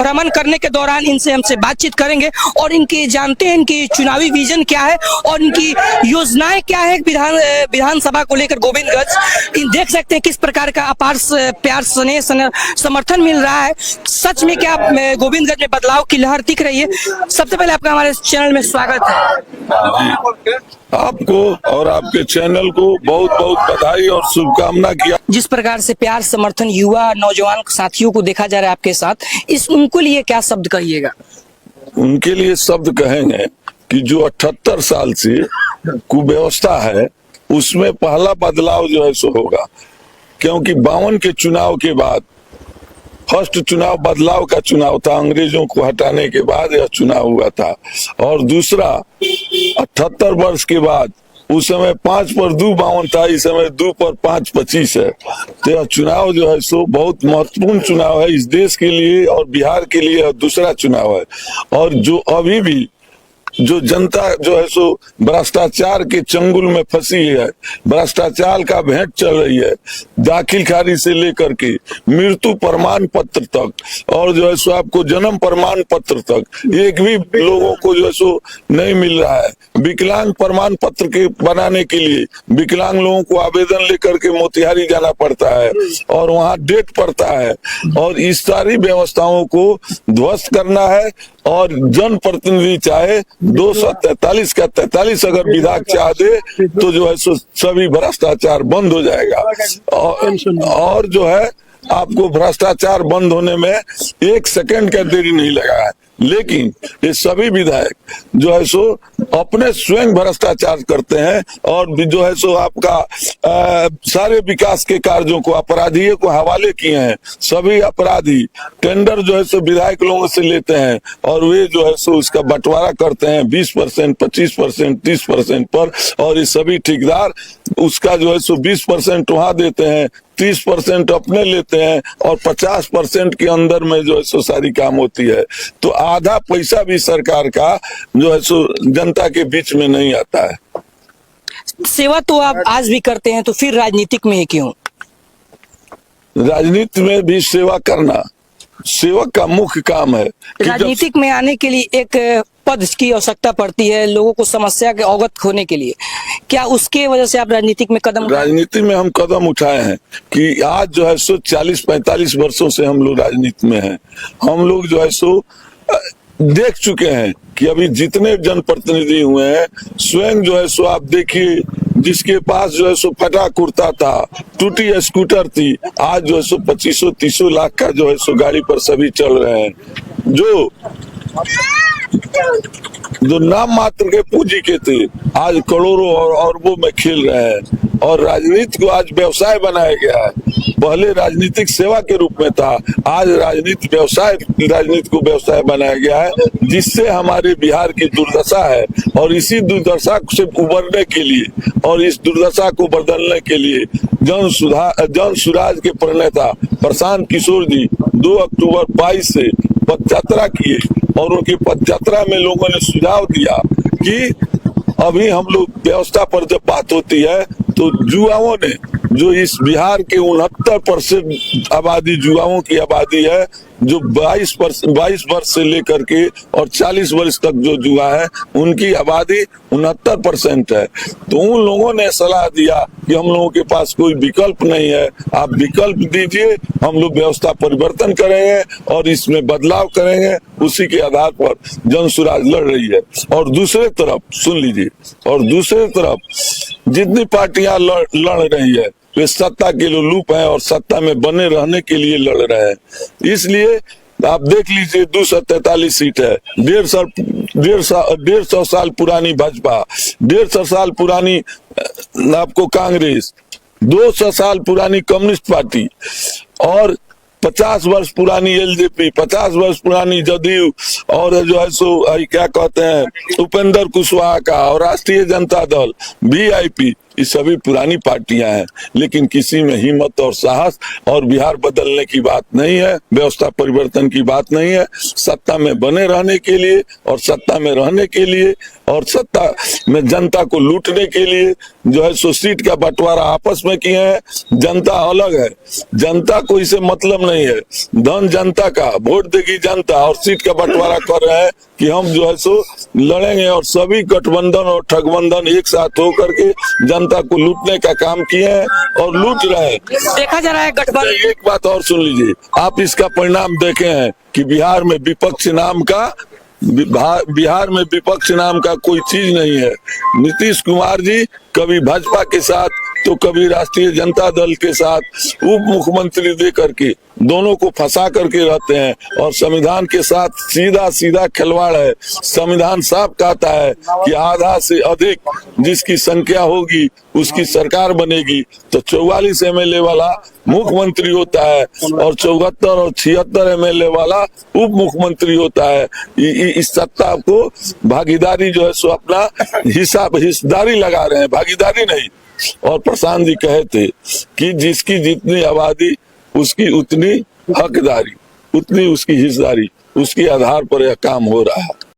भ्रमण करने के दौरान इनसे हमसे बातचीत करेंगे और इनकी जानते हैं इनकी चुनावी विजन क्या है और इनकी योजनाएं क्या है विधानसभा को लेकर। गोविंदगंज देख सकते हैं किस प्रकार का अपार प्यार स्नेह समर्थन मिल रहा है। सच में क्या गोविंदगंज में बदलाव की लहर दिख रही है? सबसे पहले आपका हमारे चैनल में स्वागत है। आपको और आपके चैनल को बहुत बहुत बधाई और शुभकामना किया। जिस प्रकार से प्यार समर्थन युवा नौजवान साथियों को देखा जा रहा है आपके साथ, इस उनको लिए क्या शब्द कहिएगा? उनके लिए शब्द कहेंगे कि जो 78 साल से कुव्यवस्था है उसमें पहला बदलाव जो है सो होगा, क्योंकि 52 के चुनाव के बाद फर्स्ट चुनाव बदलाव का चुनाव था, अंग्रेजों को हटाने के बाद यह चुनाव हुआ था। और दूसरा 78 वर्ष के बाद उस समय 5 पर 2 52 था, इस समय 2 पर 5 25 है। तो यह चुनाव जो है सो बहुत महत्वपूर्ण चुनाव है इस देश के लिए और बिहार के लिए यह दूसरा चुनाव है। और जो अभी भी जो जनता जो है सो भ्रष्टाचार के चंगुल में फंसी है, भ्रष्टाचार का भेंट चल रही है, दाखिल खारिज से लेकर के मृत्यु प्रमाण पत्र तक और जो है सो आपको जन्म प्रमाण पत्र तक एक भी लोगों को जो है सो नहीं मिल रहा है। विकलांग प्रमाण पत्र के बनाने के लिए विकलांग लोगों को आवेदन लेकर के मोतिहारी जाना पड़ता है और वहाँ डेट पड़ता है। और इस सारी व्यवस्थाओं को ध्वस्त करना है और जनप्रतिनिधि चाहे 243 का 43 अगर विधायक चाह दे तो जो है सो सभी भ्रष्टाचार बंद हो जाएगा। और जो है आपको भ्रष्टाचार बंद होने में 1 सेकंड का देरी नहीं लगा है। लेकिन ये सभी विधायक जो है सो अपने स्वयं भ्रष्टाचार करते हैं और जो है सो आपका सारे विकास के कार्यों को अपराधियों को हवाले किए हैं। सभी अपराधी टेंडर जो है सो विधायक लोगों से लेते हैं और वे जो है सो उसका बंटवारा करते हैं 20%, 25%, 30% पर। और ये सभी ठेकेदार उसका जो है सो 20% वहां देते हैं, 30% अपने लेते हैं और 50% के अंदर में जो है सो सारी काम होती है। तो आधा पैसा भी सरकार का जो है सो जनता के बीच में नहीं आता है। सेवा तो आप आज भी करते हैं, तो फिर राजनीतिक में क्यों? राजनीति में भी सेवा करना सेवक का मुख्य काम है। राजनीतिक में आने के लिए एक पद की आवश्यकता पड़ती है लोगों को समस्या के अवगत होने के लिए। क्या उसके वजह से आप राजनीतिक में राजनीति में हम कदम उठाए हैं कि आज जो है सो 40-45 वर्षों से हम लोग राजनीति में हैं। हम लोग जो है सो देख चुके हैं कि अभी जितने जनप्रतिनिधि हुए हैं स्वयं जो है सो आप देखिए, जिसके पास जो है सो फटा कुर्ता था, टूटी स्कूटर थी, आज जो है सो 2500-3000 लाख का जो है सो गाड़ी पर सभी चल रहे हैं। जो नाम मात्र के पूंजी के थे आज करोड़ों और अरबों में खेल रहे हैं। और राजनीति को आज व्यवसाय बनाया गया है। पहले राजनीतिक सेवा के रूप में था, आज राजनीति को व्यवसाय बनाया गया है, जिससे हमारे बिहार की दुर्दशा है। और इसी दुर्दशा से उबरने के लिए और इस दुर्दशा को बदलने के लिए जन सुराज के प्रणेता प्रशांत किशोर जी 2 अक्टूबर 22 से पदयात्रा किए और उनकी पदयात्रा में लोगों ने सुझाव दिया कि अभी हम लोग व्यवस्था पर जब बात होती है तो युवाओं ने जो इस बिहार के 69% आबादी युवाओं की आबादी है, जो 22 वर्ष से लेकर के और 40 वर्ष तक जो युवा है उनकी आबादी 69% है। तो उन लोगों ने सलाह दिया कि हम लोगों के पास कोई विकल्प नहीं है, आप विकल्प दीजिए, हम लोग व्यवस्था परिवर्तन करेंगे और इसमें बदलाव करेंगे। उसी के आधार पर जन सुराज लड़ रही है। और दूसरे तरफ सुन लीजिए, और दूसरे तरफ जितनी पार्टियां लड़ रही है वे सत्ता के लोलुप हैं और सत्ता में बने रहने के लिए लड़ रहे हैं। इसलिए आप देख लीजिए 243 सीट है, 150 साल पुरानी भाजपा, 150 साल पुरानी आपको कांग्रेस, 200 साल पुरानी कम्युनिस्ट पार्टी और 50 वर्ष पुरानी एलजेपी, 50 वर्ष पुरानी जदयू और जो है सो क्या कहते हैं उपेंद्र कुशवाहा का और राष्ट्रीय जनता दल, वीआईपी, ये सभी पुरानी पार्टियां हैं। लेकिन किसी में हिम्मत और साहस और बिहार बदलने की बात नहीं है, व्यवस्था परिवर्तन की बात नहीं है। सत्ता में बने रहने के लिए और सत्ता में रहने के लिए और सत्ता में जनता को लूटने के लिए जो है सो सीट का बंटवारा आपस में किए हैं। जनता अलग है, जनता को इससे मतलब नहीं है। धन जनता का, वोट देगी जनता, और सीट का बंटवारा कर रहे हैं कि हम जो है सो लड़ेंगे, और सभी गठबंधन और ठगबंधन एक साथ होकर के जनता को लूटने का काम किए हैं और लूट रहे हैं। देखा जा रहा है गठबंधन। एक बात और सुन लीजिए, आप इसका परिणाम देखे हैं कि बिहार में विपक्ष नाम का कोई चीज नहीं है। नीतीश कुमार जी कभी भाजपा के साथ तो कभी राष्ट्रीय जनता दल के साथ उप मुख्यमंत्री दे करके दोनों को फंसा करके रहते हैं, और संविधान के साथ सीधा सीधा खिलवाड़ है। संविधान साफ कहता है कि आधा से अधिक जिसकी संख्या होगी उसकी सरकार बनेगी, तो 44 एमएलए वाला मुख्यमंत्री होता है और 74 और 76 एमएलए वाला उप मुख्यमंत्री होता है। इस सत्ता को भागीदारी जो है सो अपना हिस्सेदारी लगा रहे हैं, भागीदारी नहीं। और प्रशांत जी कहे थे कि जिसकी जितनी आबादी उसकी उतनी हकदारी, उतनी उसकी हिस्सेदारी, उसके आधार पर यह काम हो रहा है।